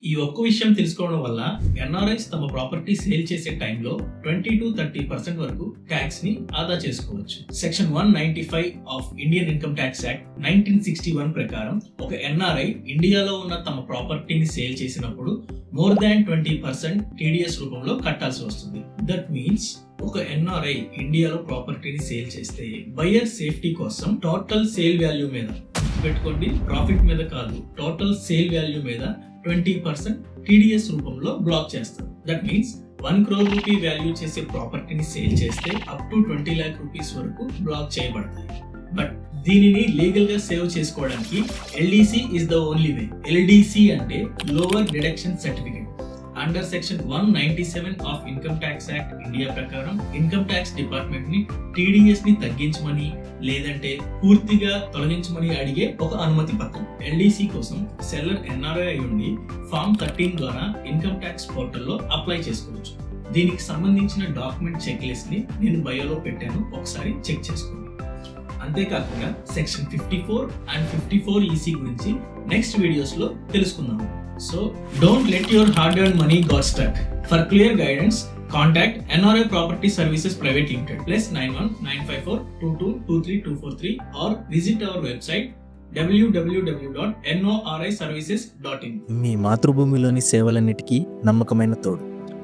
ఈ ఒక్క విషయం తెలుసుకోవడం వల్ల ఎన్ఆర్ఐస్ తమ ప్రాపర్టీ సేల్ చేసే టైంలో 20-30% వరకు ట్యాక్స్ ని ఆదా చేసుకోవచ్చు. Section 195 of Indian income tax act 1961 ప్రకారం ఒక ఎన్ఆర్ఐ ఇండియాలో ఉన్న తమ ప్రాపర్టీని సేల్ చేసినప్పుడు more than 20% టీడీఎస్ రూపంలో కట్టాల్సి వస్తుంది. దట్ మీన్స్ ఒక ఎన్ఆర్ఐ ఇండియాలో ప్రాపర్టీని సేల్ చేస్తే బయర్ సేఫ్టీ కోసం టోటల్ సేల్ వాల్యూ మీద పెట్టుకోండి, ప్రాఫిట్ మీద కాదు, టోటల్ సేల్ వాల్యూ మీద 20% టీడీఎస్ రూపంలో బ్లాక్ చేస్తారు. That means 1 crore rupee value చేసే ప్రాపర్టీని సేల్ చేస్తే అప్ టు 20 lakh rupees వరకు బ్లాక్ చేయబడతాయి. బట్ దీనిని లీగల్ గా సేవ్ చేసుకోవడానికి LDC is the only way. LDC అంటే lower deduction certificate. Under section 197 of income tax act India ప్రకారం ఇన్కమ్ ట్యాక్స్ డిపార్ట్మెంట్ ని టీడీఎస్ ని తగ్గించమని లేదంటే పూర్తిగా తొలగించమని అడిగే ఒక అనుమతి పత్రం. ఎల్డీసీ కోసం సెల్లర్ ఎన్ఆర్ఐ అయి ఉండి ఫామ్ 13 ద్వారా ఇన్కమ్ ట్యాక్స్ పోర్టల్లో అప్లై చేసుకోవచ్చు. దీనికి సంబంధించిన డాక్యుమెంట్ చెక్ లిస్ట్ ని నేను బయోలో పెట్టాను, ఒకసారి చెక్ చేసుకోండి. అంతేకాకుండా సెక్షన్ 54 అండ్ 54 ఈసీ గురించి నెక్స్ట్ వీడియోస్ లో తెలుసుకుందాం. So don't let your hard-earned money got stuck. For clear guidance, contact NRI Property Services Private Limited +91-954-22-23-243 or visit our website www.noriservices.in. మీ మాతృభూమిలోని సేవలన్నిటికీ నమ్మకమైన తోడు.